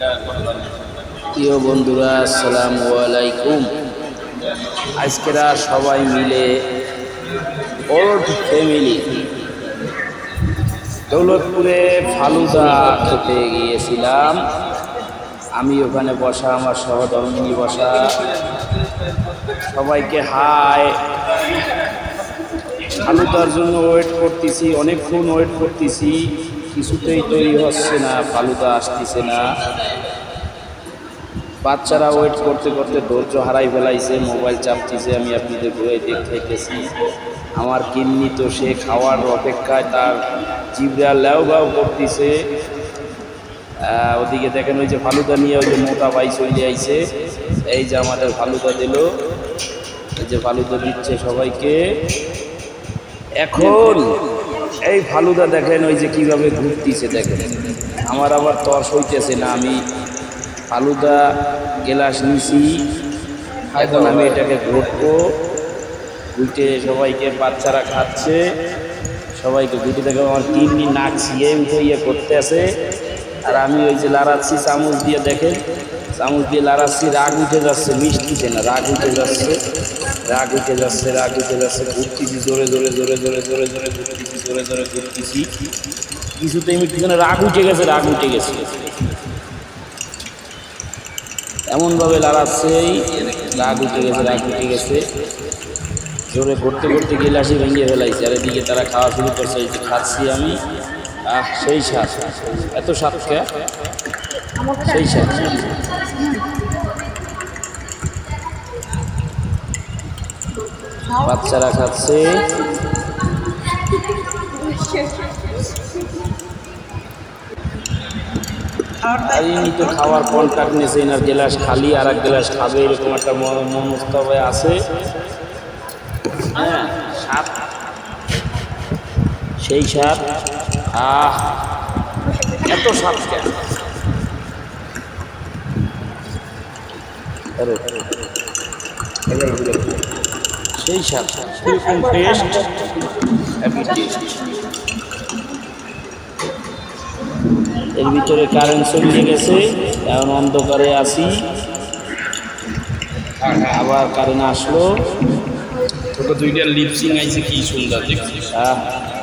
প্রিয় বন্ধুরা, আসসালামু আলাইকুম। আজকেরা সবাই মিলে ওল্ড ফ্যামিলি দৌলতপুরে ফালুদা খেতে গিয়েছিলাম। আমি ওখানে বসা, আমার সহধর্মিনী বসা। সবাইকে হাই। ফালুদার জন্য ওয়েট করতেছি, অনেকক্ষণ ওয়েট করতেছি, কিছুতেই তৈরি হচ্ছে না, ফালুদা আসতেছে না। বাচ্চারা ওয়েট করতে করতে ধৈর্য হারাই ফেলাইছে, মোবাইল চাপতেছে। আমি আপনাদের ঘুরে দেখতেছি। আমার কিন্নি তো সে খাওয়ার অপেক্ষায়, তার জিভরা ল্যাও গাও করতেছে। ওদিকে দেখেন ওই যে ফালুদা নিয়ে ওই যে মোটা ভাই চলে আইছে। এই যে আমাদের ফালুদা দিল, এই যে ফালুদা দিচ্ছে সবাইকে। এখন এই ফালুদা দেখেন ওই যে কীভাবে ঘুরতেছে দেখেন। আমার আবার তর হইতেছে না, আমি ফালুদা গ্লাস নিছি, এখন আমি এটাকে ঘুরবো। ঘুরতে সবাইকে, বাচ্চারা খাচ্ছে, সবাইকে ঘুরতে দেখে আমার কিডনি নাক ছিঁড়ে ইয়ে করতে আছে। আর আমি ওই যে লাড়াচ্ছি চামচ দিয়ে, দেখেন চামচ দিয়ে লাড়াচ্ছি, রাগ উঠে যাচ্ছে, মিষ্টিতে না, রাগ উঠে যাচ্ছে, রাগ উঠে যাচ্ছে, রাগ উঠে যাচ্ছে। ঘুরতেছি জোরে জোরে জোরে জোরে জোরে জোরে ঘুরতেছি, জোরে জোরে ঘুরতেছি, কিছুতেই মিষ্টিখানে রাগ উঠে গেছে, রাগ উঠে গেছে। এমনভাবে লাড়াচ্ছে, রাগ উঠে গেছে, রাগ উঠে গেছে। জোরে ঘুরতে ঘুরতে গিলাসি ভেঙে ফেলাইছে। আর এদিকে তারা খাওয়া শুরু করছে, এই যে খাচ্ছি আমি। সেই স্বাদ, এত স্বাদ কে, সেই স্বাদ। বাচ্চারা খাচ্ছে। আর ইনি তো খাওয়ার কন্ট্যাক্ট নিয়েছে, এনার গ্লাস খালি, আর এক গ্লাস খাবে, এরকম একটা মনস্তবে আছে। হ্যাঁ, স্বাদ, সেই স্বাদ। এত স্বাদ কেন? সেই স্বাদ, এরকম টেস্ট, হ্যাপি টেস্ট। এর ভিতরে কারেন্ট চলে গেছে, এখন অন্ধকারে আছি। আবার কারেন্ট আসলো, দুইটা লিপসিং আইছে, কি সুন্দর দেখছি।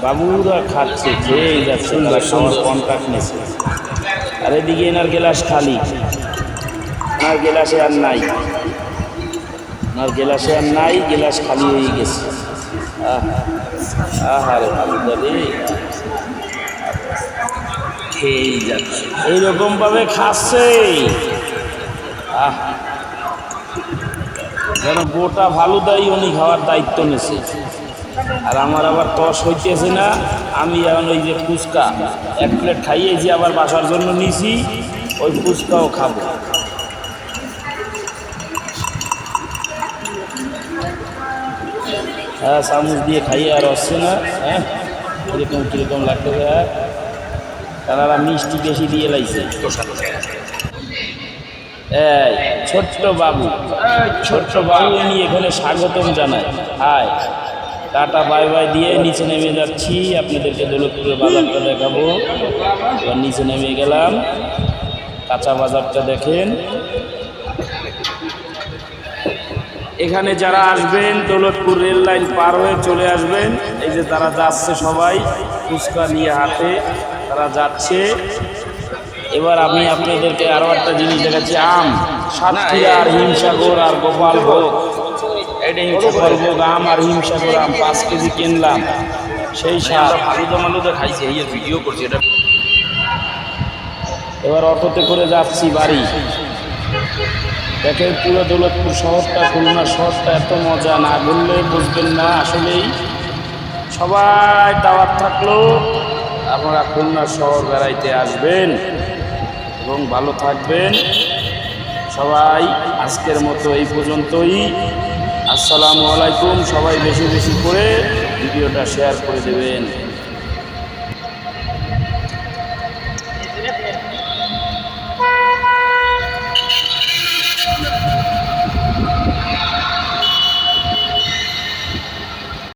বাবুরা খাচ্ছে, খেয়ে যাচ্ছে, তারা খাওয়ার কন্ট্রাক্ট নিয়েছে। আর এদিকে এনার গ্লাস খালি, ওনার গ্লাসে আর নাই, ওনার গ্লাসে আর নাই, গ্লাস খালি হয়ে গেছে। আহারে ফালুদা রে, খেয়েই যাচ্ছে, এইরকম ভাবে খাচ্ছে। যেন গোটা ফালুদাই উনি খাওয়ার দায়িত্ব নিয়েছে। আর আমার আবার তস হইতেছে না। আমি এখন ওই যে ফুচকা এক প্লেট খাইয়েছি, আবার বাসার জন্য নিছি, ওই ফুচকাও খাবো। হ্যাঁ, চামচ দিয়ে খাইয়ে আর হচ্ছে না। হ্যাঁ, কিরকম কিরকম লাগতে, তারা মিষ্টি বেশি দিয়ে লাইছে। এই ছোট্ট বাবু, ছোট্ট বাবু নিয়ে এখানে স্বাগতম জানায়। হাই, টাটা বাই বাই দিয়ে নিচে নেমে যাচ্ছি। আপনাদেরকে দৌলতপুরের বাজারটা দেখাবো। এবার নিচে নেমে গেলাম, কাঁচা বাজারটা দেখেন। এখানে যারা আসবেন, দৌলতপুর রেল লাইন পার হয়ে চলে আসবেন। এই যে তারা যাচ্ছে, সবাই ফুচকা নিয়ে হাতে তারা যাচ্ছে। এবার আমি আপনাদেরকে আরো একটা জিনিস দেখাচ্ছি। আম, সাতক্ষীরা আর হিমসাগর আর গোপালভোগ, গোপালভোগ আম আর হিমসাগর আম 5 কেজি কিনলাম। সেই স্বাদ, ফালুদা মালুদা খাইছে, এই ভিডিও করছে এটা। এবার অটোতে করে যাচ্ছি বাড়ি। দেখেন পুরো দৌলতপুর শহরটা, খুলনা শহরটা এত মজা, না ঘুরলে বুঝবেন না। আসলেই সবাই দাওয়াত থাকলো, আপনারা খুলনা শহর বেড়াইতে আসবেন এবং ভালো থাকবেন সবাই। আজকের মতো এই পর্যন্তই। আসসালামু আলাইকুম। সবাই বেশি বেশি করে ভিডিওটা শেয়ার করে দেবেন।